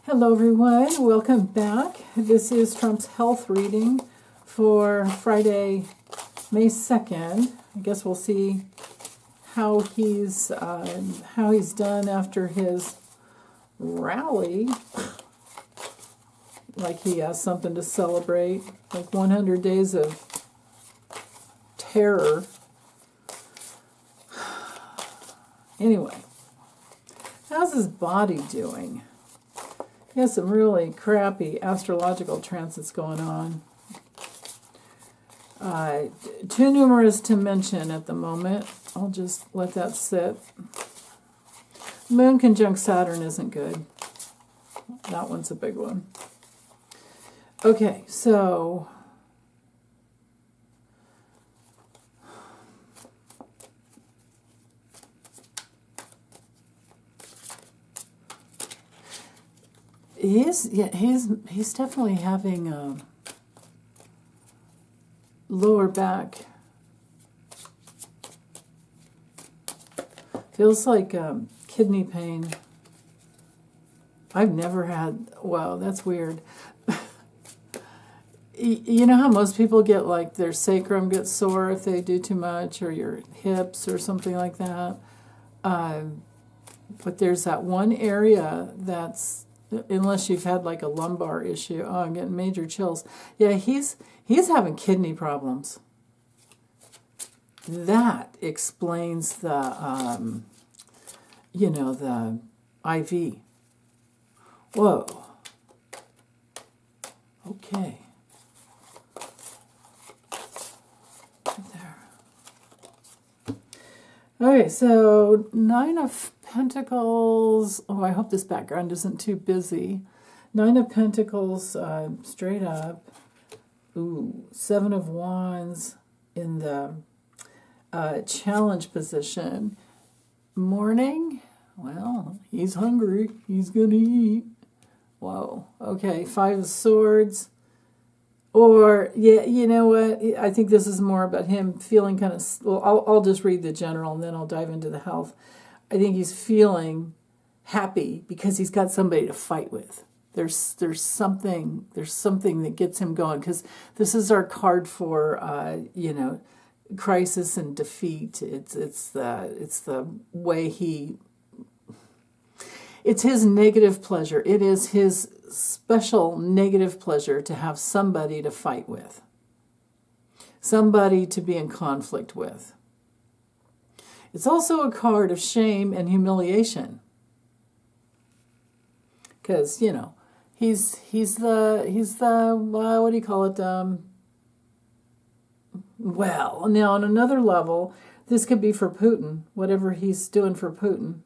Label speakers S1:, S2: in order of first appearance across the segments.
S1: Hello everyone, welcome back. This is Trump's health reading for Friday, May 2nd. I guess we'll see how he's done after his rally. Like he has something to celebrate, like 100 days of terror. Anyway, how's his body doing? He has some really crappy astrological transits going on. Too numerous to mention at the moment. I'll just let that sit. Moon conjunct Saturn isn't good. That one's a big one. Okay, so he's definitely having a lower back. Feels like kidney pain. I've never had. Wow, that's weird. You know how most people get like their sacrum gets sore if they do too much, or your hips or something like that. But there's that one area that's, unless you've had like a lumbar issue. Oh, I'm getting major chills. Yeah, he's having kidney problems. That explains the, the IV. Whoa. Okay. There. Okay, so 9 of Pentacles. Oh, I hope this background isn't too busy. 9 of Pentacles straight up. Ooh, 7 of Wands in the challenge position. Morning. Well, he's hungry. He's going to eat. Whoa. Okay, 5 of Swords. Or, yeah, you know what? I think this is more about him feeling kind of... Well, I'll just read the general and then I'll dive into the health. I think he's feeling happy because he's got somebody to fight with. There's something that gets him going, because this is our card for crisis and defeat. It's the way he... It's his negative pleasure. It is his special negative pleasure to have somebody to fight with, somebody to be in conflict with. It's also a card of shame and humiliation, because he's the what do you call it? Well, now on another level, this could be for Putin, whatever he's doing for Putin.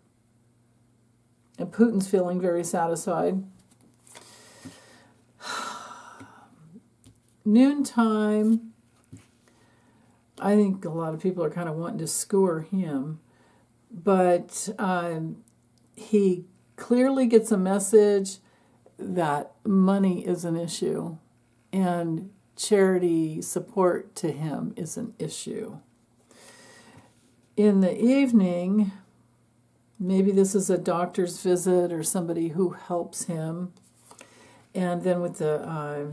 S1: And Putin's feeling very satisfied. Noontime, I think a lot of people are kind of wanting to skewer him. But he clearly gets a message that money is an issue. And charity support to him is an issue. In the evening... Maybe this is a doctor's visit or somebody who helps him. And then with the,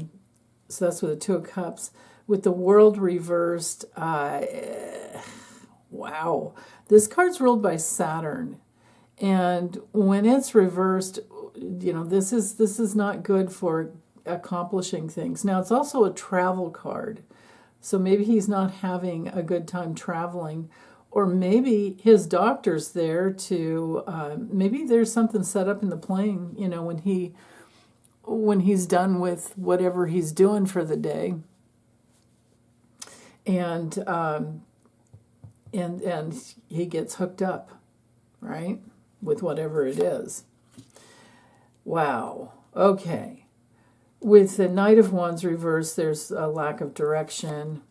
S1: so that's with the 2 of Cups. With the World reversed, wow. This card's ruled by Saturn. And when it's reversed, this is not good for accomplishing things. Now, it's also a travel card. So maybe he's not having a good time traveling. Or maybe his doctor's there to, maybe there's something set up in the plane, when he's done with whatever he's doing for the day. And he gets hooked up, right, with whatever it is. Wow. Okay. With the Knight of Wands reversed, there's a lack of direction,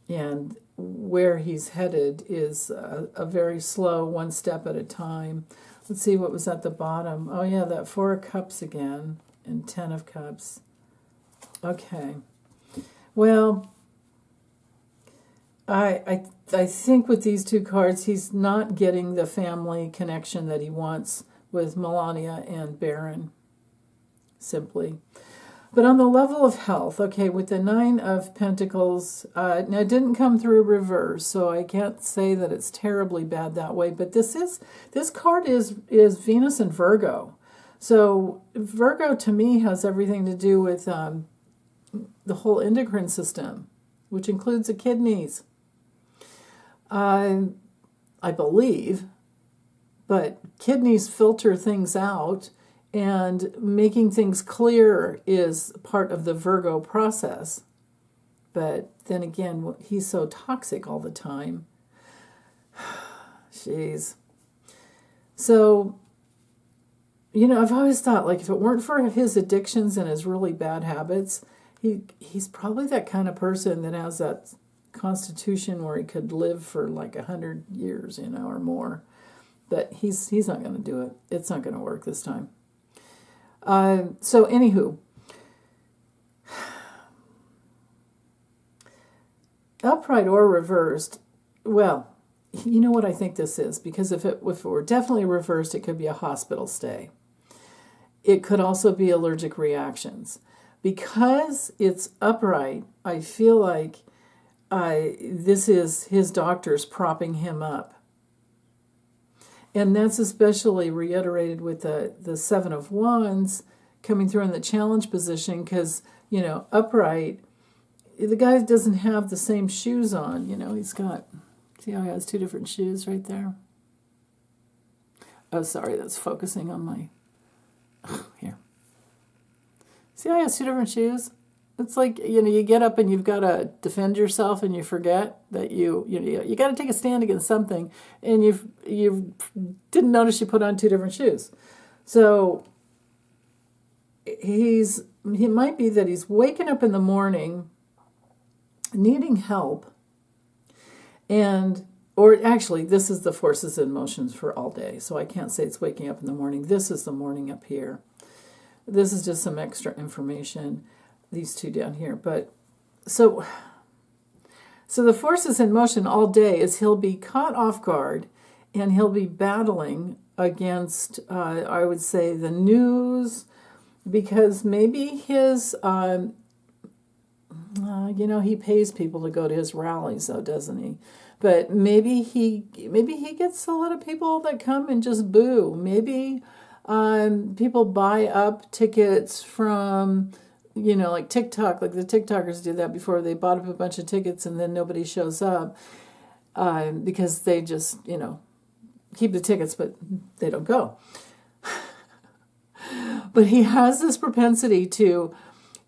S1: and where he's headed is a very slow, one step at a time. Let's see what was at the bottom. Oh, yeah, that 4 of Cups again and 10 of Cups. Okay. Well, I think with these 2 cards, he's not getting the family connection that he wants with Melania and Barron. simply. But on the level of health, okay, with the Nine of Pentacles, now it didn't come through reverse, so I can't say that it's terribly bad that way. But this card is Venus and Virgo. So Virgo to me has everything to do with the whole endocrine system, which includes the kidneys. I believe, but kidneys filter things out, and making things clear is part of the Virgo process. But then again, he's so toxic all the time. Jeez. So, I've always thought, like, if it weren't for his addictions and his really bad habits, he's probably that kind of person that has that constitution where he could live for like 100 years, or more. But he's not going to do it. It's not going to work this time. So anywho, upright or reversed, well, you know what I think this is, because if it were definitely reversed, it could be a hospital stay. It could also be allergic reactions. Because it's upright, I feel like this is his doctors propping him up. And that's especially reiterated with the Seven of Wands coming through in the challenge position because, upright, the guy doesn't have the same shoes on. He's got, see how he has two different shoes right there? Oh, sorry, that's focusing on my, here. See how he has two different shoes? It's like, you get up and you've got to defend yourself and you forget that you got to take a stand against something, and you didn't notice you put on two different shoes. So he might be that he's waking up in the morning needing help, or actually this is the forces and motions for all day. So I can't say it's waking up in the morning. This is the morning up here. This is just some extra information. These two down here, but so the forces in motion all day is he'll be caught off guard, and he'll be battling against I would say the news, because maybe his he pays people to go to his rallies, though, doesn't he? But maybe he gets a lot of people that come and just boo. Maybe people buy up tickets from, like TikTok, like the TikTokers did that before. They bought up a bunch of tickets and then nobody shows up because they just, keep the tickets, but they don't go. But he has this propensity to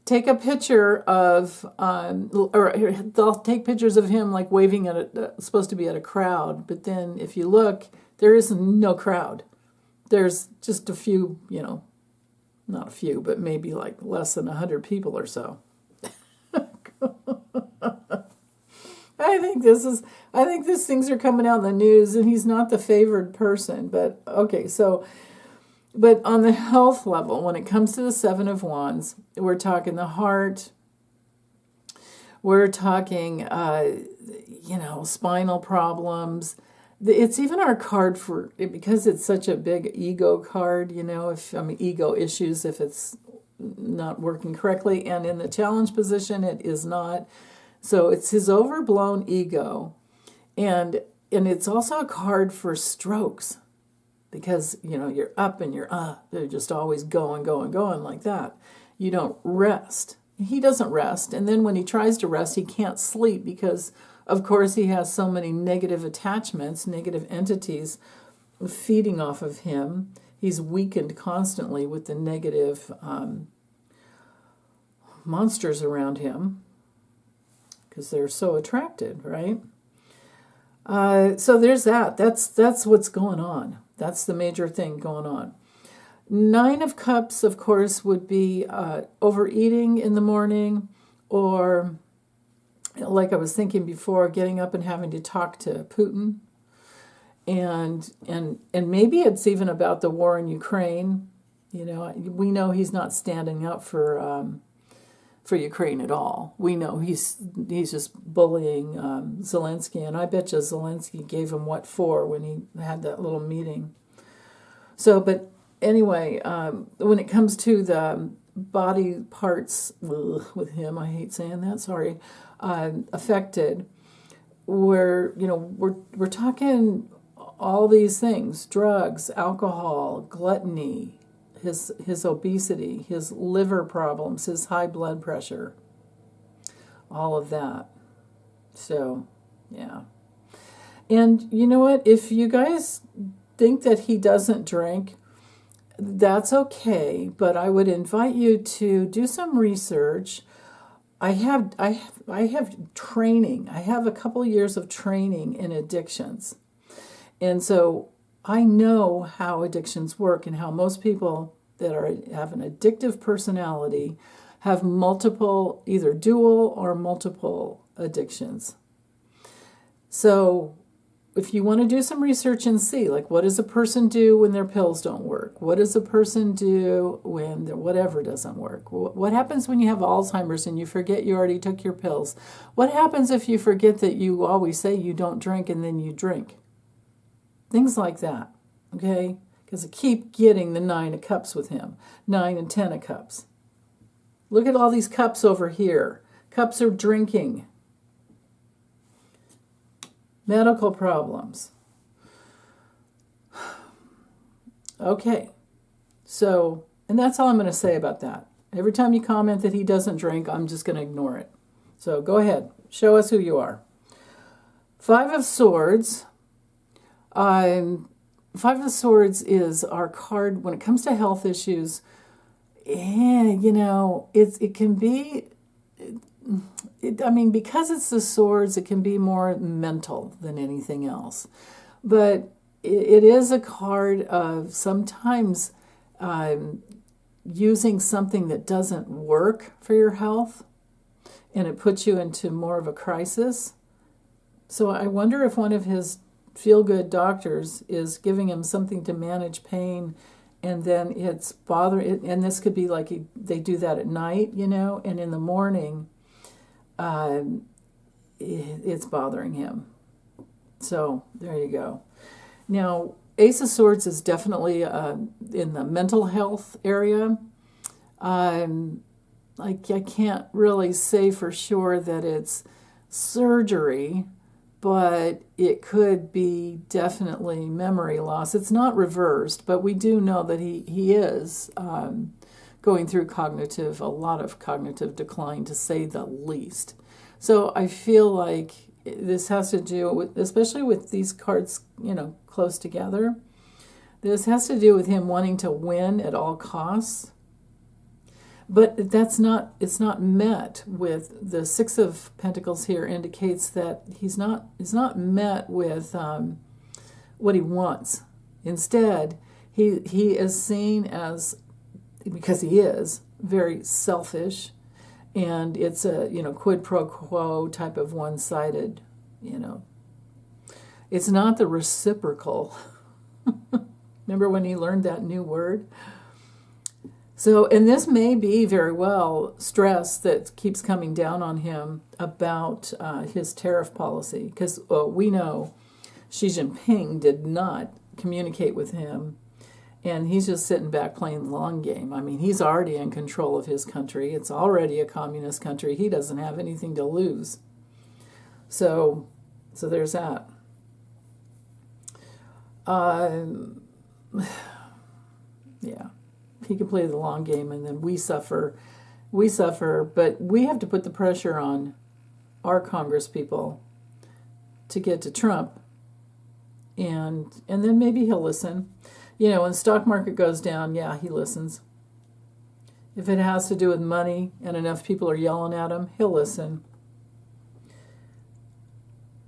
S1: take a picture of, or they'll take pictures of him like waving at supposed to be at a crowd. But then if you look, there is no crowd. There's just a few, not a few, but maybe like less than 100 people or so. I think these things are coming out in the news, and he's not the favored person. But okay, but on the health level, when it comes to the Seven of Wands, we're talking the heart. We're talking, spinal problems. It's even our card for, because it's such a big ego card, ego issues if it's not working correctly. And in the challenge position, it is not. So it's his overblown ego. And it's also a card for strokes, because, you're up and they're just always going like that. You don't rest. He doesn't rest. And then when he tries to rest, he can't sleep because, of course, he has so many negative attachments, negative entities feeding off of him. He's weakened constantly with the negative monsters around him because they're so attracted, right? So there's that. That's what's going on. That's the major thing going on. Nine of Cups, of course, would be overeating in the morning, or, like I was thinking before, getting up and having to talk to Putin. And maybe it's even about the war in Ukraine. We know he's not standing up for Ukraine at all. We know he's just bullying Zelensky, and I bet you Zelensky gave him what for when he had that little meeting. So, but anyway, when it comes to body parts with him, I hate saying that, sorry, affected. We're talking all these things: drugs, alcohol, gluttony, his obesity, his liver problems, his high blood pressure, all of that. So, yeah. And you know what? If you guys think that he doesn't drink, that's okay, but I would invite you to do some research. I have training. I have a couple years of training in addictions. And so I know how addictions work and how most people that have an addictive personality have multiple, either dual or multiple addictions. So if you want to do some research and see, like, what does a person do when their pills don't work? What does a person do when their whatever doesn't work? What happens when you have Alzheimer's and you forget you already took your pills? What happens if you forget that you always say you don't drink and then you drink? Things like that, okay? Because I keep getting the 9 of cups with him, 9 and 10 of cups. Look at all these cups over here. Cups are drinking. Medical problems. Okay, so, and that's all I'm going to say about that. Every time you comment that he doesn't drink, I'm just going to ignore it. So go ahead, show us who you are. 5 of Swords. 5 of Swords is our card when it comes to health issues. It can be... because it's the swords, it can be more mental than anything else. But it is a card of sometimes using something that doesn't work for your health, and it puts you into more of a crisis. So I wonder if one of his feel-good doctors is giving him something to manage pain, and then it's bothering, and this could be like they do that at night, and in the morning, it's bothering him. So there you go. Now, Ace of Swords is definitely in the mental health area. I can't really say for sure that it's surgery, but it could be definitely memory loss. It's not reversed, but we do know that he is going through a lot of cognitive decline, to say the least. So I feel like this has to do with, especially with these cards, close together, this has to do with him wanting to win at all costs. But it's not met with the 6 of Pentacles here indicates that he's not met with what he wants. Instead, he is seen as, because he is very selfish, and it's a quid pro quo type of one-sided. It's not the reciprocal. Remember when he learned that new word? So, and this may be very well stress that keeps coming down on him about his tariff policy, because we know Xi Jinping did not communicate with him, and he's just sitting back playing the long game. He's already in control of his country. It's already a communist country. He doesn't have anything to lose. So there's that. Yeah. He can play the long game, and then we suffer, but we have to put the pressure on our Congress people to get to Trump, and then maybe he'll listen. When the stock market goes down, yeah, he listens. If it has to do with money and enough people are yelling at him, he'll listen.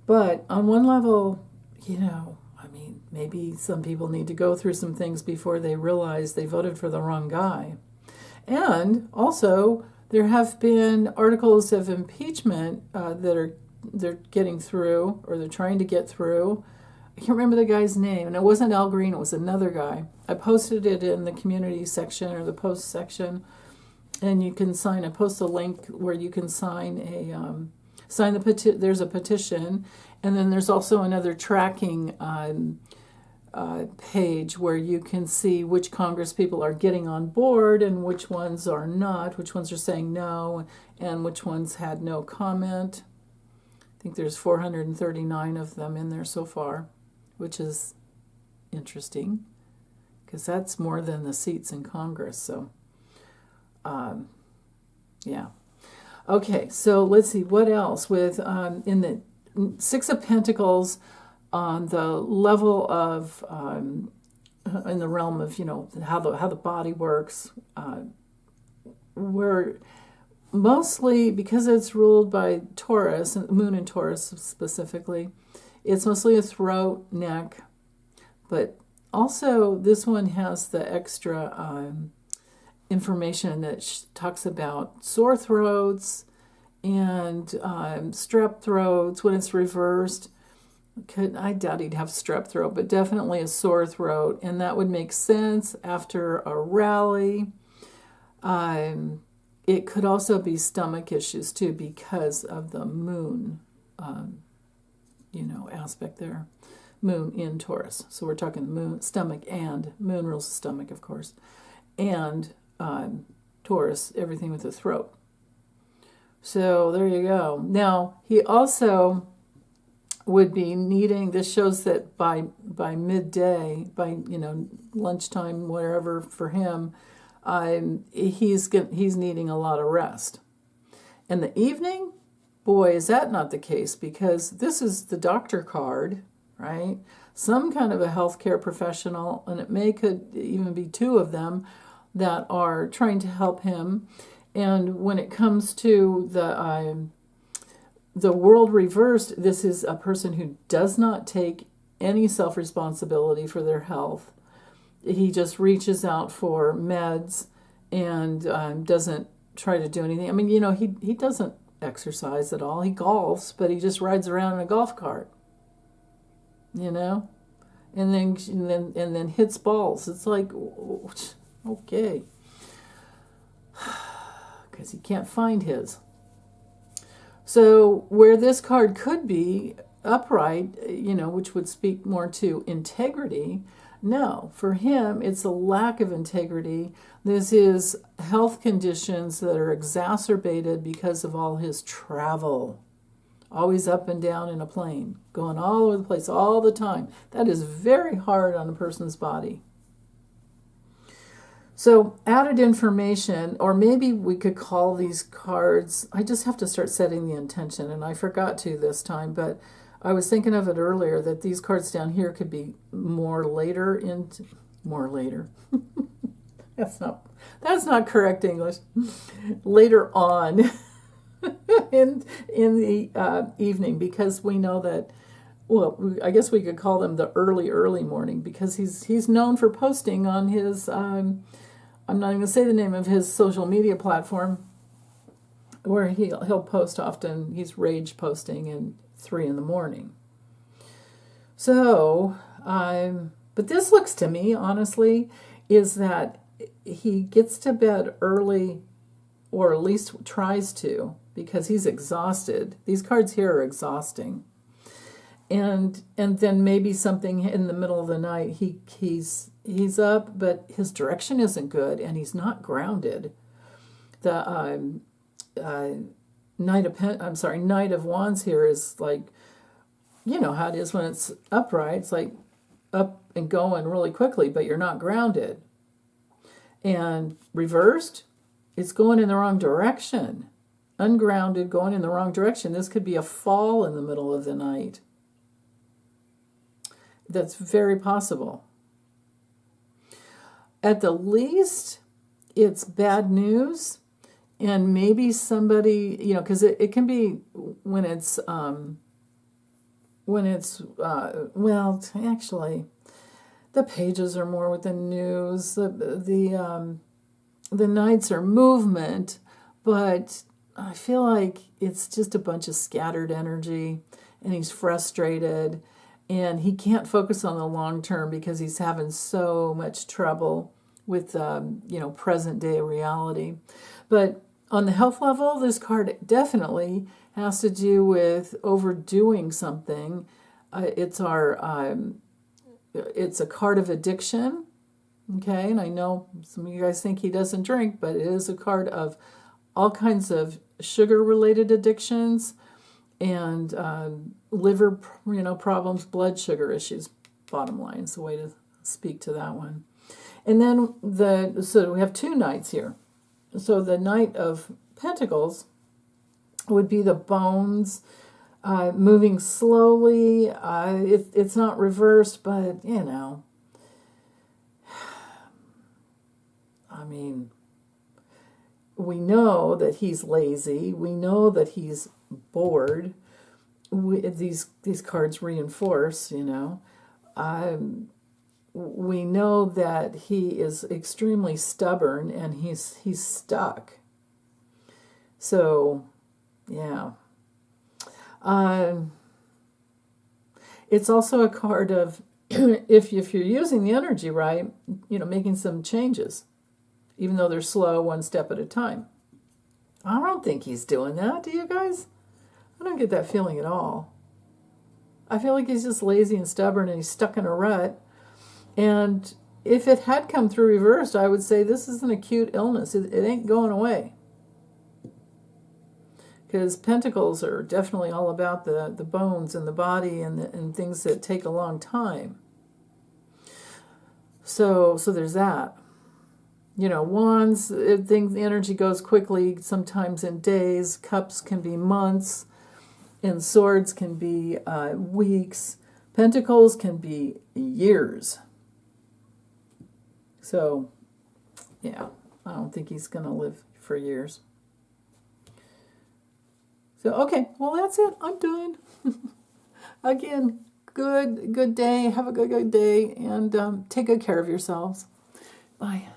S1: But on one level, maybe some people need to go through some things before they realize they voted for the wrong guy. And also, there have been articles of impeachment that they're getting through, or they're trying to get through. I can't remember the guy's name, and it wasn't Al Green, it was another guy. I posted it in the community section or the post section, and you can sign. I post a link where you can sign there's a petition, and then there's also another tracking page where you can see which Congress people are getting on board and which ones are not, which ones are saying no, and which ones had no comment. I think there's 439 of them in there so far, which is interesting because that's more than the seats in Congress. So, yeah. Okay, so let's see what else with in the Six of Pentacles on the level of in the realm of how the body works. We're mostly, because it's ruled by Taurus and Moon in Taurus specifically, it's mostly a throat, neck, but also this one has the extra information that talks about sore throats and strep throats when it's reversed. I doubt he'd have strep throat, but definitely a sore throat, and that would make sense after a rally. It could also be stomach issues too because of the moon, aspect there. Moon in Taurus. So we're talking moon, stomach, and moon rules the stomach, of course, and Taurus, everything with the throat. So there you go. Now, he also would be needing, this shows that by midday, by lunchtime, whatever for him, he's needing a lot of rest. In the evening, boy, is that not the case, because this is the doctor card, right? Some kind of a healthcare professional, and it could even be two of them that are trying to help him. And when it comes to the world reversed, this is a person who does not take any self-responsibility for their health. He just reaches out for meds and doesn't try to do anything. I mean, he doesn't exercise at all. He golfs, but he just rides around in a golf cart, and then hits balls. It's like, okay, because he can't find his. So where this card could be upright, which would speak more to integrity, no, for him it's a lack of integrity. This is health conditions that are exacerbated because of all his travel. Always up and down in a plane, going all over the place all the time. That is very hard on a person's body. So added information, or maybe we could call these cards, I just have to start setting the intention, and I forgot to this time, but I was thinking of it earlier, that these cards down here could be more later. That's not correct English. Later on in the evening, because we know that, well, I guess we could call them the early morning, because he's known for posting on his I'm not even going to say the name of his social media platform, where he'll post often. He's rage posting at 3 a.m. So, but this looks to me, honestly, is that he gets to bed early, or at least tries to, because he's exhausted. These cards here are exhausting. And then maybe something in the middle of the night, he's up, but his direction isn't good, and he's not grounded. The Knight of Wands here is like, how it is when it's upright. It's like up and going really quickly, but you're not grounded. And reversed, it's going in the wrong direction. Ungrounded, going in the wrong direction. This could be a fall in the middle of the night. That's very possible. At the least, it's bad news, and maybe somebody, because it can be when it's actually, the pages are more with the news. The nights are movement, but I feel like it's just a bunch of scattered energy, and he's frustrated. And he can't focus on the long term because he's having so much trouble with, present day reality. But on the health level, this card definitely has to do with overdoing something. It's our it's a card of addiction. Okay, and I know some of you guys think he doesn't drink, but it is a card of all kinds of sugar-related addictions and liver, problems, blood sugar issues. Bottom line is the way to speak to that one. And then so we have two knights here. So the Knight of Pentacles would be the bones, moving slowly. It's not reversed, but I mean, we know that he's lazy. We know that he's bored. These cards reinforce, we know that he is extremely stubborn and he's stuck. So, yeah. It's also a card of, if you're using the energy right, making some changes, even though they're slow, one step at a time. I don't think he's doing that, do you guys? I don't get that feeling at all. I feel like he's just lazy and stubborn and he's stuck in a rut. And if it had come through reversed, I would say this is an acute illness. It ain't going away. Because Pentacles are definitely all about the bones and the body and things that take a long time. So there's that. Wands, the energy goes quickly, sometimes in days. Cups can be months. And swords can be weeks. Pentacles can be years. So, yeah, I don't think he's going to live for years. So, okay, well, that's it. I'm done. Again, good day. Have a good day. And take good care of yourselves. Bye.